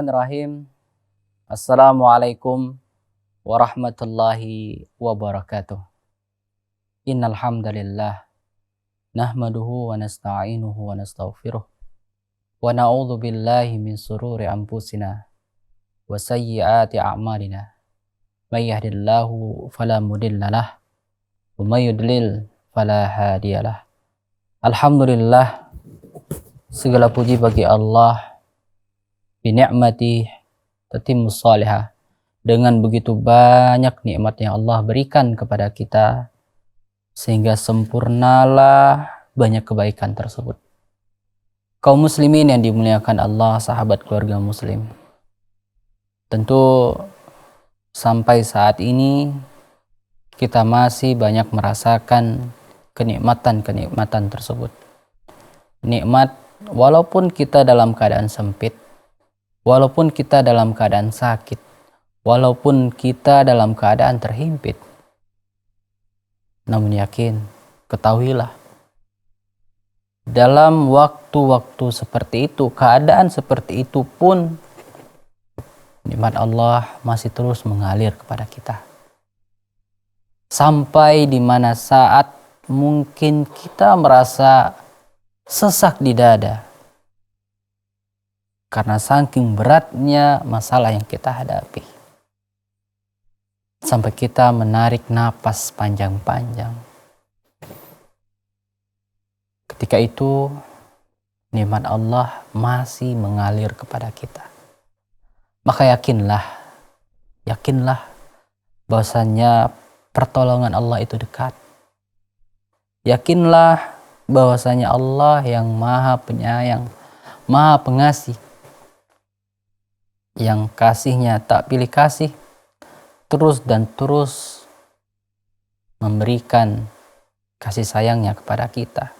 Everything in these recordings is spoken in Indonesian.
Bismillahirrahmanirrahim. Assalamualaikum warahmatullahi wabarakatuh. Innal hamdalillah nahmaduhu wa nasta'inuhu wa nastaghfiruh wa na'udzu billahi min sururi anfusina wa sayyiati a'malina. May yahdihillahu fala mudhillalah wa may yudlil fala hadiyalah. Alhamdulillah, segala puji bagi Allah. Bi ni'mati tatimmus shalihah. Dengan begitu banyak nikmat yang Allah berikan kepada kita, sehingga sempurnalah banyak kebaikan tersebut. Kaum muslimin yang dimuliakan Allah, sahabat keluarga muslim, tentu sampai saat ini kita masih banyak merasakan kenikmatan-kenikmatan tersebut. Nikmat walaupun kita dalam keadaan sempit, walaupun kita dalam keadaan sakit, walaupun kita dalam keadaan terhimpit. Namun yakin, ketahuilah, dalam waktu-waktu seperti itu, keadaan seperti itu pun, nikmat Allah masih terus mengalir kepada kita. Sampai di mana saat mungkin kita merasa sesak di dada, karena saking beratnya masalah yang kita hadapi. Sampai kita menarik napas panjang-panjang. Ketika itu, nikmat Allah masih mengalir kepada kita. Maka yakinlah bahwasanya pertolongan Allah itu dekat. Yakinlah bahwasanya Allah yang Maha Penyayang, Maha Pengasih, yang kasihnya tak pilih kasih, terus dan terus memberikan kasih sayangnya kepada kita.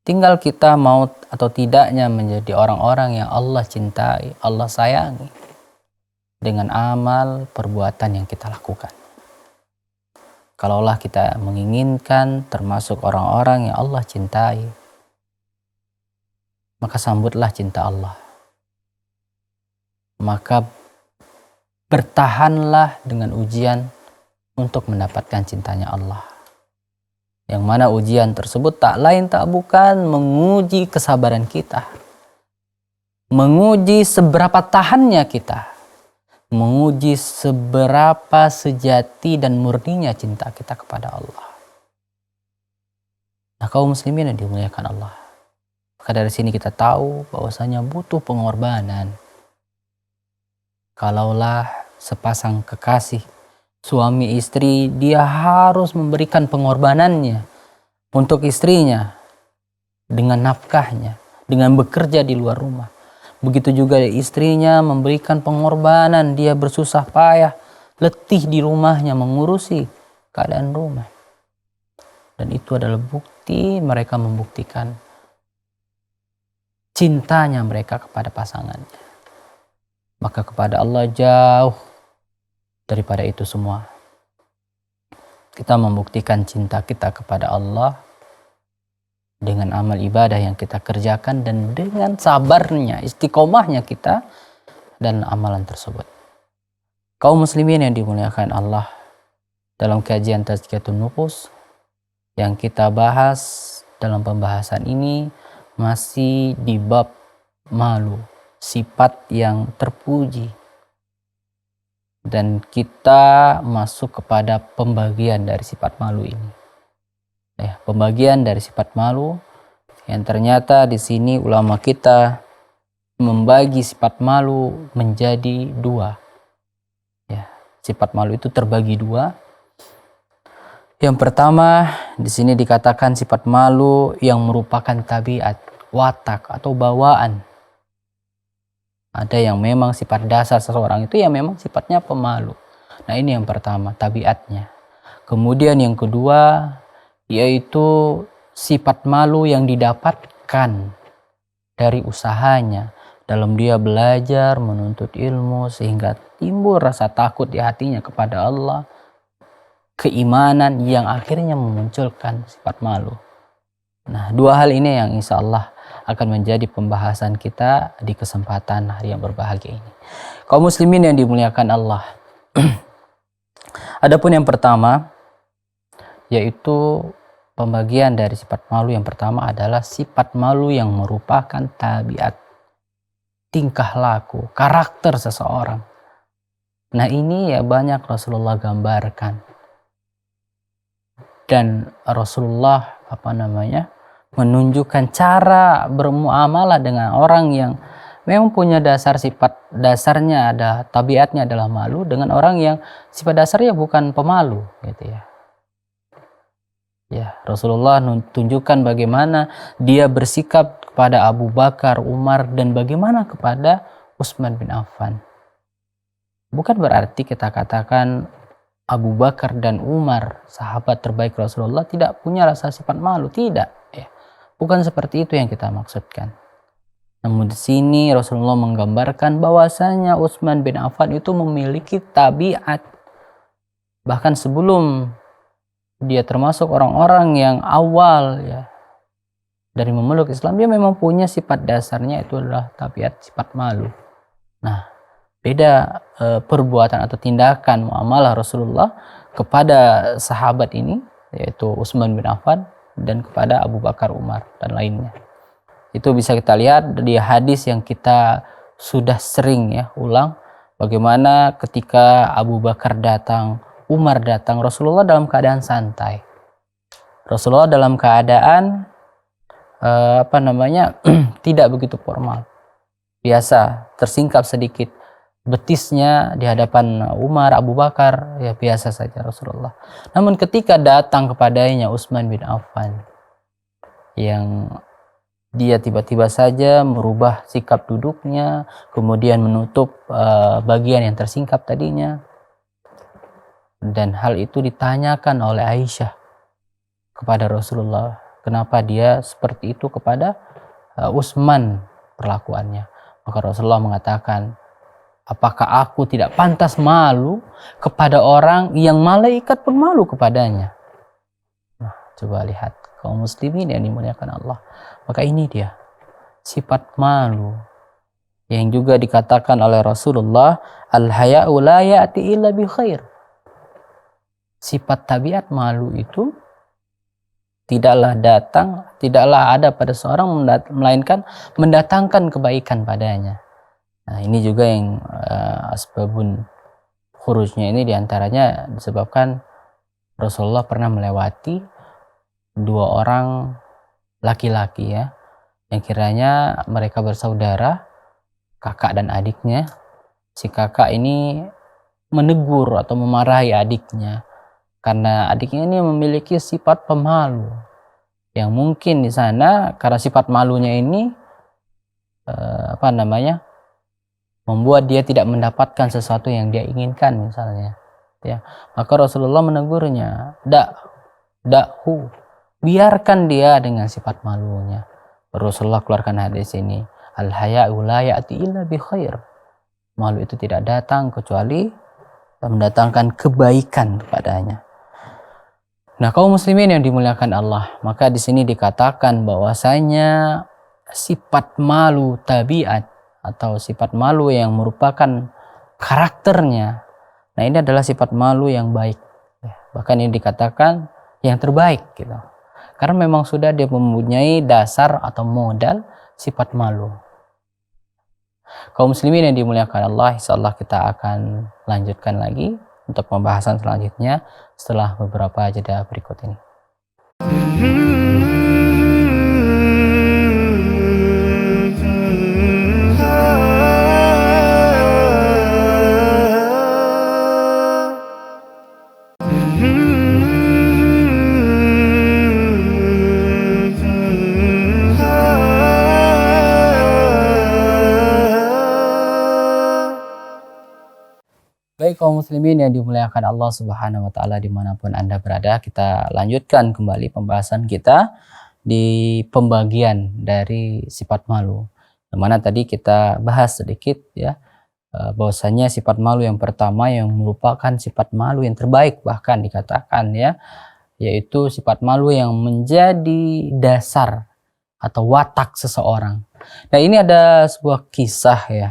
Tinggal kita mau atau tidaknya menjadi orang-orang yang Allah cintai, Allah sayangi, dengan amal perbuatan yang kita lakukan. Kalaulah kita menginginkan termasuk orang-orang yang Allah cintai, maka sambutlah cinta Allah. Maka bertahanlah dengan ujian untuk mendapatkan cintanya Allah. Yang mana ujian tersebut tak lain tak bukan menguji kesabaran kita. Menguji seberapa tahannya kita. Menguji seberapa sejati dan murninya cinta kita kepada Allah. Nah, kaum muslimin yang dimuliakan Allah, maka dari sini kita tahu bahwasanya butuh pengorbanan. Kalaulah sepasang kekasih, suami istri, dia harus memberikan pengorbanannya untuk istrinya dengan nafkahnya, dengan bekerja di luar rumah. Begitu juga istrinya memberikan pengorbanan, dia bersusah payah, letih di rumahnya mengurusi keadaan rumah. Dan itu adalah bukti mereka membuktikan cintanya mereka kepada pasangannya. Maka kepada Allah jauh daripada itu semua. Kita membuktikan cinta kita kepada Allah dengan amal ibadah yang kita kerjakan dan dengan sabarnya, istiqomahnya kita dan amalan tersebut. Kaum muslimin yang dimuliakan Allah, dalam kajian Tazkiyatun Nufus yang kita bahas dalam pembahasan ini masih di bab malu, sifat yang terpuji. Dan kita masuk kepada pembagian dari sifat malu ini. Pembagian dari sifat malu yang ternyata di sini ulama kita membagi sifat malu menjadi dua. Sifat malu itu terbagi dua. Yang pertama di sini dikatakan sifat malu yang merupakan tabiat, watak atau bawaan. Ada yang memang sifat dasar seseorang itu yang memang sifatnya pemalu. Nah, ini yang pertama, tabiatnya. Kemudian yang kedua yaitu sifat malu yang didapatkan dari usahanya dalam dia belajar, menuntut ilmu, sehingga timbul rasa takut di hatinya kepada Allah, keimanan yang akhirnya memunculkan sifat malu. Nah, dua hal ini yang insya Allah akan menjadi pembahasan kita di kesempatan hari yang berbahagia ini. Kaum muslimin yang dimuliakan Allah. Adapun yang pertama, yaitu pembagian dari sifat malu yang pertama adalah sifat malu yang merupakan tabiat, tingkah laku, karakter seseorang. Nah ini ya banyak Rasulullah gambarkan. Dan Rasulullah menunjukkan cara bermuamalah dengan orang yang memang punya dasarnya ada tabiatnya adalah malu, dengan orang yang sifat dasarnya bukan pemalu gitu ya. Ya, Rasulullah tunjukkan bagaimana dia bersikap kepada Abu Bakar, Umar, dan bagaimana kepada Utsman bin Affan. Bukan berarti kita katakan Abu Bakar dan Umar, sahabat terbaik Rasulullah, tidak punya rasa sifat malu. Tidak. Ya. Bukan seperti itu yang kita maksudkan. Namun di sini Rasulullah menggambarkan bahwasanya Utsman bin Affan itu memiliki tabiat. Bahkan sebelum dia termasuk orang-orang yang awal ya dari memeluk Islam, dia memang punya sifat dasarnya itu adalah tabiat sifat malu. Nah, beda perbuatan atau tindakan muamalah Rasulullah kepada sahabat ini, yaitu Utsman bin Affan, dan kepada Abu Bakar, Umar, dan lainnya. Itu bisa kita lihat di hadis yang kita sudah sering ya ulang, bagaimana ketika Abu Bakar datang, Umar datang, Rasulullah dalam keadaan santai. Rasulullah dalam keadaan tidak begitu formal. Biasa, tersingkap sedikit betisnya di hadapan Umar, Abu Bakar, ya biasa saja Rasulullah. Namun ketika datang kepadanya Utsman bin Affan, yang dia tiba-tiba saja merubah sikap duduknya, kemudian menutup bagian yang tersingkap tadinya, dan hal itu ditanyakan oleh Aisyah kepada Rasulullah, kenapa dia seperti itu kepada Utsman perlakuannya. Maka Rasulullah mengatakan, apakah aku tidak pantas malu kepada orang yang malaikat pun malu kepadanya? Nah, coba lihat kaum muslimin yang dimuliakan Allah. Maka ini dia sifat malu yang juga dikatakan oleh Rasulullah, al-haya'u la ya'ti illa bi khair. Sifat tabiat malu itu tidaklah ada pada seorang melainkan mendatangkan kebaikan padanya. Nah, ini juga yang asbabun khurujnya ini diantaranya disebabkan Rasulullah pernah melewati dua orang laki-laki ya, yang kiranya mereka bersaudara, kakak dan adiknya. Si kakak ini menegur atau memarahi adiknya karena adiknya ini memiliki sifat pemalu, yang mungkin di sana karena sifat malunya ini membuat dia tidak mendapatkan sesuatu yang dia inginkan misalnya ya. Maka Rasulullah menegurnya, dakhu, biarkan dia dengan sifat malunya. Rasulullah keluarkan hadis ini, al haya'u la ya'ti illa bi khair. Malu itu tidak datang kecuali mendatangkan kebaikan kepadanya. Nah, kaum muslimin yang dimuliakan Allah, maka di sini dikatakan bahwasanya sifat malu tabiat atau sifat malu yang merupakan karakternya. Nah, ini adalah sifat malu yang baik. Bahkan ini dikatakan yang terbaik gitu. Karena memang sudah dia mempunyai dasar atau modal sifat malu. Kaum muslimin yang dimuliakan Allah, insyaallah kita akan lanjutkan lagi untuk pembahasan selanjutnya setelah beberapa jeda berikut ini. Baik kaum muslimin yang dimuliakan Allah Subhanahu wa taala dimanapun Anda berada, kita lanjutkan kembali pembahasan kita di pembagian dari sifat malu. Yang mana tadi kita bahas sedikit ya, bahwasanya sifat malu yang pertama yang merupakan sifat malu yang terbaik bahkan dikatakan ya, yaitu sifat malu yang menjadi dasar atau watak seseorang. Nah, ini ada sebuah kisah ya.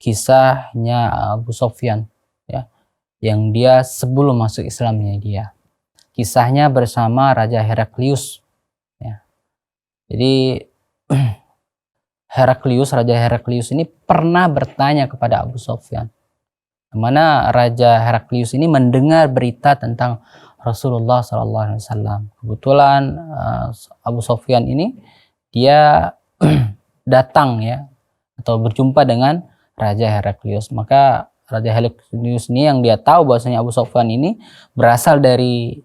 Kisahnya Abu Sofyan ya, yang dia sebelum masuk Islamnya dia. Kisahnya bersama Raja Heraklius ya. Jadi Raja Heraklius ini pernah bertanya kepada Abu Sofyan, mana Raja Heraklius ini mendengar berita tentang Rasulullah SAW. Kebetulan Abu Sofyan ini dia datang ya, atau berjumpa dengan Raja Heraklius. Maka Raja Heraklius ini yang dia tahu bahwasanya Abu Sofyan ini berasal dari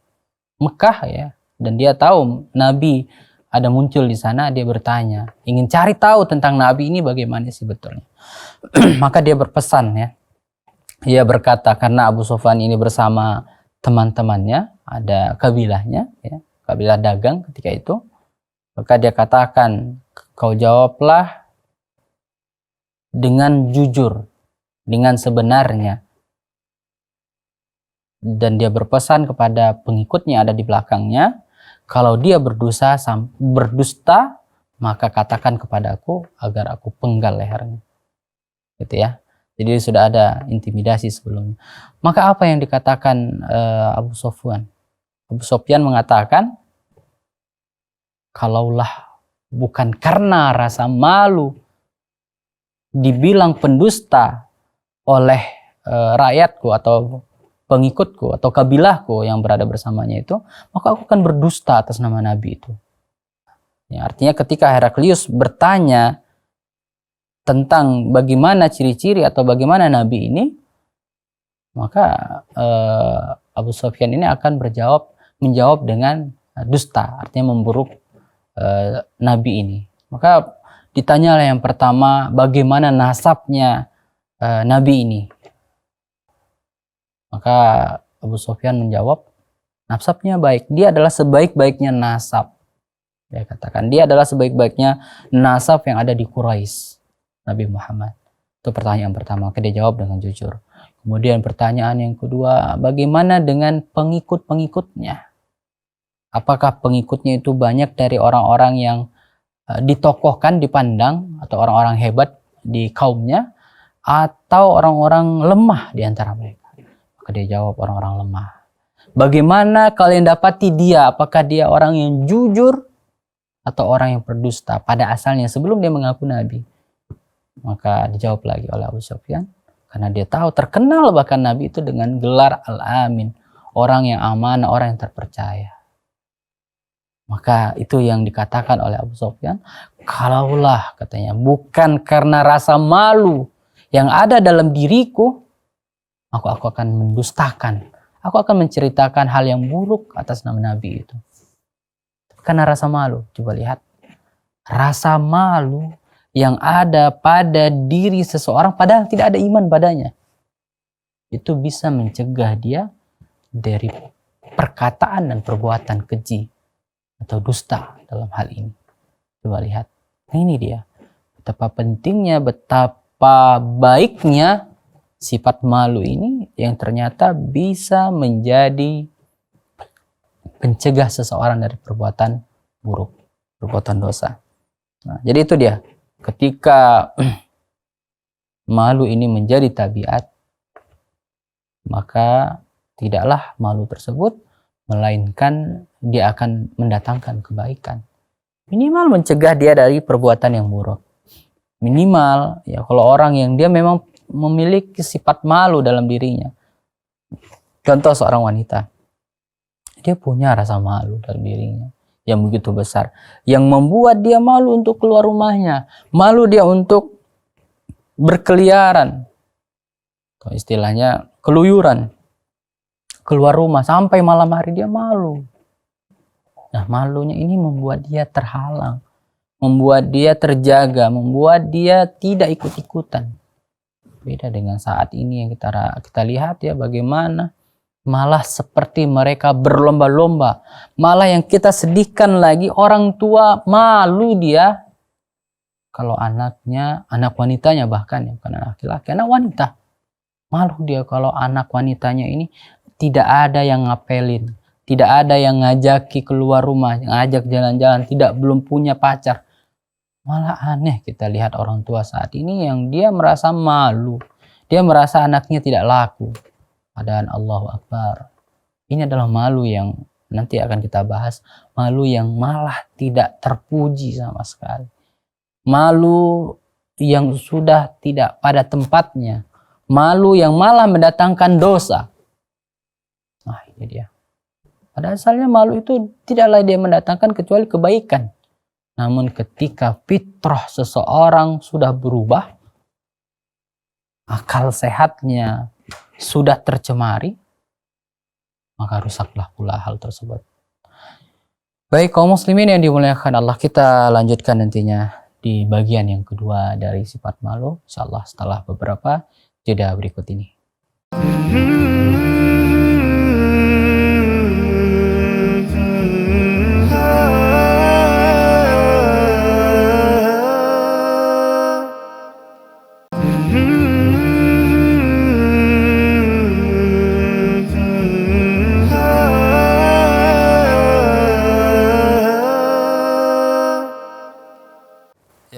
Mekah ya, dan dia tahu Nabi ada muncul di sana, dia bertanya, ingin cari tahu tentang Nabi ini bagaimana sih betulnya. Maka dia berpesan ya. Ia berkata, karena Abu Sofyan ini bersama teman-temannya, ada kabilahnya ya, kabilah dagang ketika itu. Maka dia katakan, kau jawablah dengan jujur, dengan sebenarnya. Dan dia berpesan kepada pengikutnya ada di belakangnya, kalau dia berdusta, maka katakan kepadaku agar aku penggal lehernya. Gitu ya. Jadi sudah ada intimidasi sebelumnya. Maka apa yang dikatakan Abu Sofyan? Abu Sofyan mengatakan, kalaulah bukan karena rasa malu dibilang pendusta oleh rakyatku atau pengikutku atau kabilahku yang berada bersamanya itu, maka aku akan berdusta atas nama Nabi itu. Ya, artinya ketika Heraklius bertanya tentang bagaimana ciri-ciri atau bagaimana Nabi ini, maka Abu Sofyan ini akan menjawab dengan dusta, artinya memburuk Nabi ini. Maka ditanyalah yang pertama, bagaimana nasabnya Nabi ini. Maka Abu Sofyan menjawab, nasabnya baik. Dia adalah sebaik-baiknya nasab. Dia katakan, dia adalah sebaik-baiknya nasab yang ada di Quraisy, Nabi Muhammad. Itu pertanyaan pertama. Maka dia jawab dengan jujur. Kemudian pertanyaan yang kedua, bagaimana dengan pengikut-pengikutnya? Apakah pengikutnya itu banyak dari orang-orang yang ditokohkan, dipandang, atau orang-orang hebat di kaumnya, atau orang-orang lemah di antara mereka? Maka dia jawab, orang-orang lemah. Bagaimana kalian dapati dia? Apakah dia orang yang jujur atau orang yang berdusta pada asalnya sebelum dia mengaku Nabi? Maka dijawab lagi oleh Abu Sofyan, karena dia tahu, terkenal bahkan Nabi itu dengan gelar Al-Amin, orang yang amanah, orang yang terpercaya. Maka itu yang dikatakan oleh Abu Sofyan, kalaulah katanya bukan karena rasa malu yang ada dalam diriku, aku akan mendustakan, aku akan menceritakan hal yang buruk atas nama Nabi itu. Karena rasa malu, coba lihat, rasa malu yang ada pada diri seseorang padahal tidak ada iman padanya, itu bisa mencegah dia dari perkataan dan perbuatan keji atau dusta dalam hal ini. Coba lihat, ini dia betapa pentingnya, betapa baiknya sifat malu ini yang ternyata bisa menjadi pencegah seseorang dari perbuatan buruk, perbuatan dosa. Nah, jadi itu dia, ketika malu ini menjadi tabiat, maka tidaklah malu tersebut melainkan dia akan mendatangkan kebaikan. Minimal mencegah dia dari perbuatan yang buruk. Minimal ya, kalau orang yang dia memang memiliki sifat malu dalam dirinya. Contoh seorang wanita, dia punya rasa malu dalam dirinya yang begitu besar, yang membuat dia malu untuk keluar rumahnya, malu dia untuk berkeliaran, atau istilahnya keluyuran, keluar rumah sampai malam hari dia malu. Nah, malunya ini membuat dia terhalang, membuat dia terjaga, membuat dia tidak ikut-ikutan. Beda dengan saat ini yang kita lihat ya, bagaimana malah seperti mereka berlomba-lomba. Malah yang kita sedihkan lagi, orang tua malu dia kalau anaknya, anak wanitanya bahkan ya, bukan anak laki-laki, anak wanita. Malu dia kalau anak wanitanya ini tidak ada yang ngapelin, tidak ada yang ngajaki keluar rumah, ngajak jalan-jalan, belum punya pacar. Malah aneh kita lihat orang tua saat ini yang dia merasa malu, dia merasa anaknya tidak laku. Padahal Allahu Akbar, ini adalah malu yang nanti akan kita bahas, malu yang malah tidak terpuji sama sekali. Malu yang sudah tidak pada tempatnya. Malu yang malah mendatangkan dosa. Nah, ini dia. Pada asalnya malu itu tidaklah dia mendatangkan kecuali kebaikan. Namun ketika fitrah seseorang sudah berubah, akal sehatnya sudah tercemari, maka rusaklah pula hal tersebut. Baik kaum muslimin yang dimuliakan Allah, kita lanjutkan nantinya di bagian yang kedua dari sifat malu, insyaallah setelah beberapa jeda berikut ini.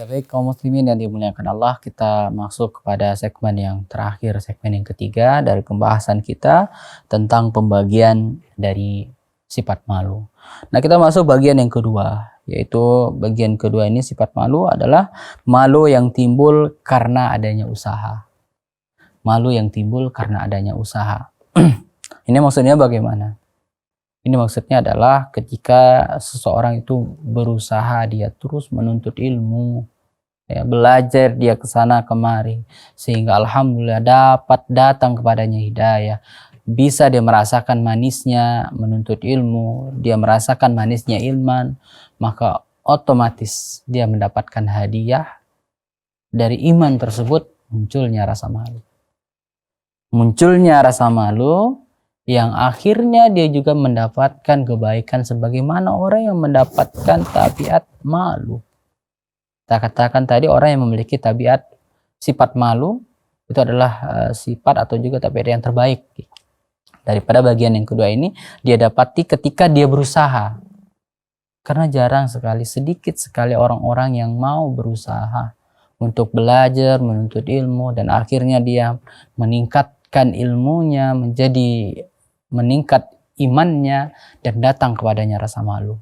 Baik kaum muslimin yang dimuliakan Allah, kita masuk kepada segmen yang terakhir, segmen yang ketiga dari pembahasan kita tentang pembagian dari sifat malu. Nah, kita masuk bagian yang kedua, yaitu bagian kedua ini sifat malu adalah malu yang timbul karena adanya usaha. Malu yang timbul karena adanya usaha. Ini maksudnya bagaimana? Ini maksudnya adalah ketika seseorang itu berusaha, dia terus menuntut ilmu, ya, belajar dia ke sana kemari, sehingga alhamdulillah dapat datang kepadanya hidayah, bisa dia merasakan manisnya menuntut ilmu, dia merasakan manisnya ilman, maka otomatis dia mendapatkan hadiah dari iman tersebut. Munculnya rasa malu yang akhirnya dia juga mendapatkan kebaikan sebagaimana orang yang mendapatkan tabiat malu. Kita katakan tadi orang yang memiliki tabiat sifat malu itu adalah sifat atau juga tabiat yang terbaik. Daripada bagian yang kedua ini dia dapati ketika dia berusaha. Karena jarang sekali, sedikit sekali orang-orang yang mau berusaha untuk belajar, menuntut ilmu, dan akhirnya dia meningkatkan ilmunya, meningkat imannya, dan datang kepadanya rasa malu.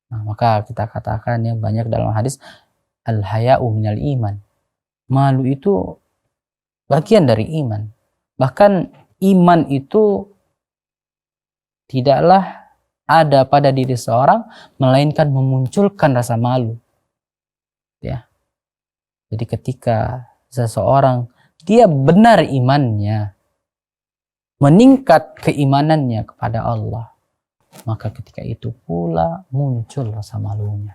Nah, maka kita katakan ya banyak dalam hadis al-haya'u minal iman. Malu itu bagian dari iman. Bahkan iman itu tidaklah ada pada diri seorang melainkan memunculkan rasa malu. Ya. Jadi ketika seseorang dia benar imannya, meningkat keimanannya kepada Allah, maka ketika itu pula muncul rasa malunya.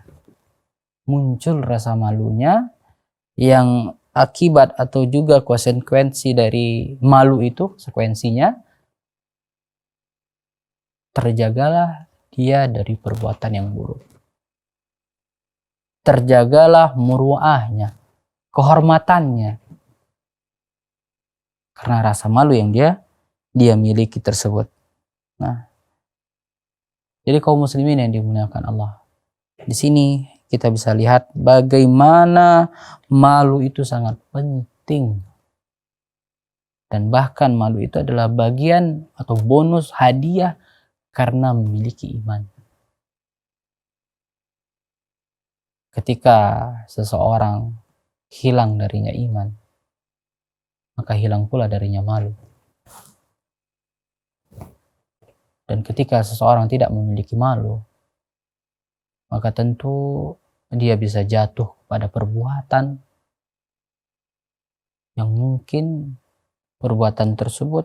Muncul rasa malunya yang akibat atau juga konsekuensi dari malu itu, konsekuensinya terjagalah dia dari perbuatan yang buruk. Terjagalah muruahnya, kehormatannya. Karena rasa malu yang dia miliki tersebut. Nah, jadi kaum muslimin yang dimuliakan Allah, di sini kita bisa lihat bagaimana malu itu sangat penting. Dan bahkan malu itu adalah bagian atau bonus hadiah karena memiliki iman. Ketika seseorang hilang darinya iman, maka hilang pula darinya malu. Dan ketika seseorang tidak memiliki malu, maka tentu dia bisa jatuh pada perbuatan yang mungkin perbuatan tersebut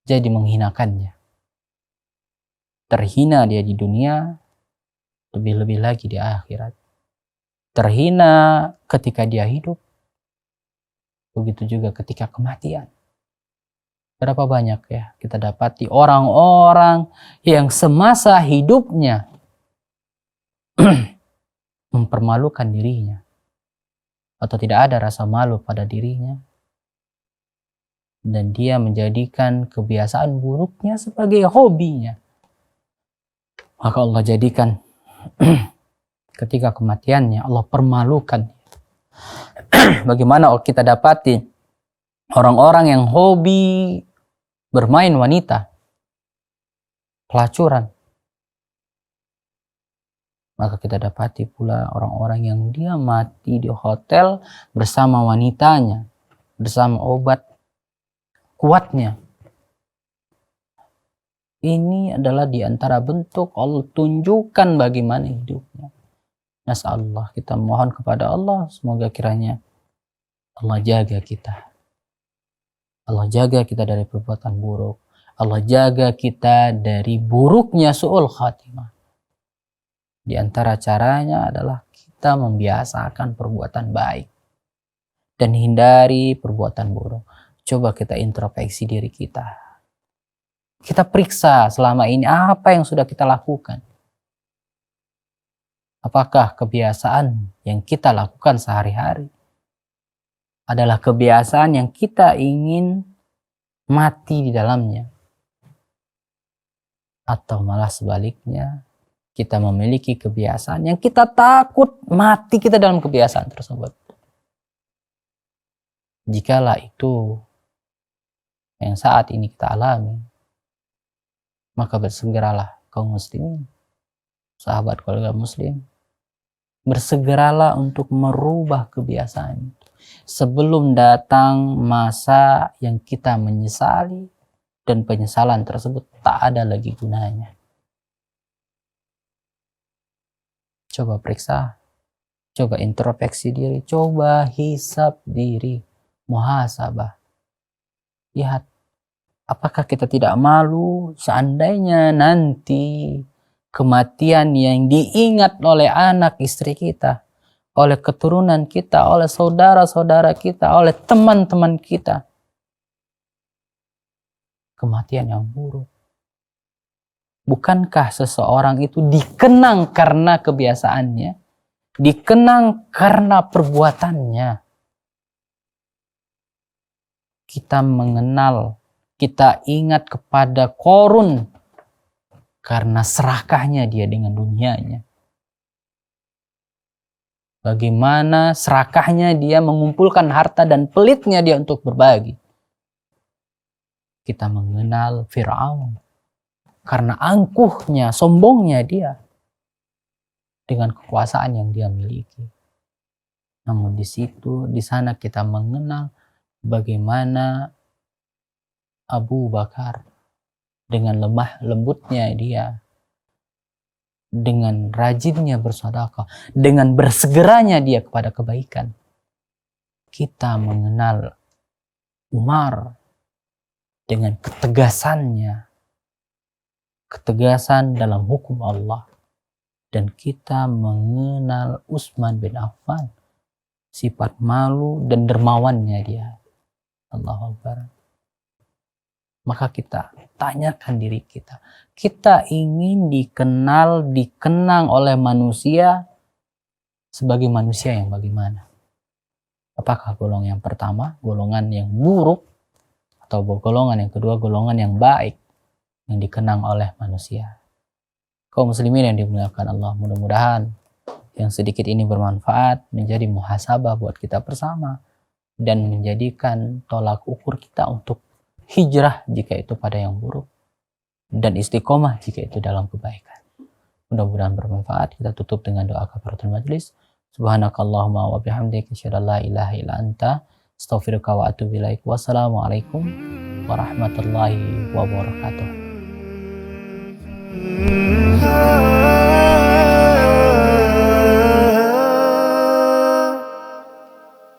jadi menghinakannya. Terhina dia di dunia, lebih-lebih lagi di akhirat. Terhina ketika dia hidup, begitu juga ketika kematian. Berapa banyak ya kita dapati orang-orang yang semasa hidupnya mempermalukan dirinya atau tidak ada rasa malu pada dirinya, dan dia menjadikan kebiasaan buruknya sebagai hobinya, maka Allah jadikan ketika kematiannya Allah permalukan. Bagaimana kita dapati orang-orang yang hobi bermain wanita, pelacuran, maka kita dapati pula orang-orang yang dia mati di hotel bersama wanitanya, bersama obat kuatnya. Ini adalah di antara bentuk Allah tunjukkan bagaimana hidupnya. Nasallahu, kita mohon kepada Allah semoga kiranya Allah jaga kita. Allah jaga kita dari perbuatan buruk. Allah jaga kita dari buruknya su'ul khatimah. Di antara caranya adalah kita membiasakan perbuatan baik dan hindari perbuatan buruk. Coba kita introspeksi diri kita. Kita periksa selama ini apa yang sudah kita lakukan. Apakah kebiasaan yang kita lakukan sehari-hari adalah kebiasaan yang kita ingin mati di dalamnya? Atau malah sebaliknya, kita memiliki kebiasaan yang kita takut mati kita dalam kebiasaan tersebut. Jikalau itu yang saat ini kita alami, maka bersegeralah kaum muslimin, sahabat keluarga muslim, bersegeralah untuk merubah kebiasaan itu sebelum datang masa yang kita menyesali dan penyesalan tersebut tak ada lagi gunanya. Coba periksa, coba introspeksi diri, coba hisab diri, muhasabah. Lihat, apakah kita tidak malu seandainya nanti kematian yang diingat oleh anak istri kita, oleh keturunan kita, oleh saudara-saudara kita, oleh teman-teman kita, kematian yang buruk. Bukankah seseorang itu dikenang karena kebiasaannya, dikenang karena perbuatannya? Kita mengenal, kita ingat kepada Qarun karena serakahnya dia dengan dunianya. Bagaimana serakahnya dia mengumpulkan harta dan pelitnya dia untuk berbagi. Kita mengenal Fir'aun karena angkuhnya, sombongnya dia dengan kekuasaan yang dia miliki. Namun di sana kita mengenal bagaimana Abu Bakar dengan lemah lembutnya dia, dengan rajinnya bersedekah, dengan bersegeranya dia kepada kebaikan. Kita mengenal Umar dengan ketegasannya, ketegasan dalam hukum Allah. Dan kita mengenal Utsman bin Affan, sifat malu dan dermawannya dia. Allahu Akbar. Maka kita tanyakan diri kita. Kita ingin dikenang oleh manusia sebagai manusia yang bagaimana? Apakah golongan yang pertama, golongan yang buruk, atau golongan yang kedua, golongan yang baik yang dikenang oleh manusia? Kaum muslimin yang dimuliakan Allah, mudah-mudahan yang sedikit ini bermanfaat, menjadi muhasabah buat kita bersama, dan menjadikan tolak ukur kita untuk hijrah jika itu pada yang buruk, dan istiqomah jika itu dalam kebaikan. Mudah-mudahan bermanfaat. Kita tutup dengan doa kafaratul majlis. Subhanakallahumma wa bihamdika asyhadu an la ilaha illa anta astaghfiruka wa atubu ilaik. Wassalamualaikum warahmatullahi wabarakatuh.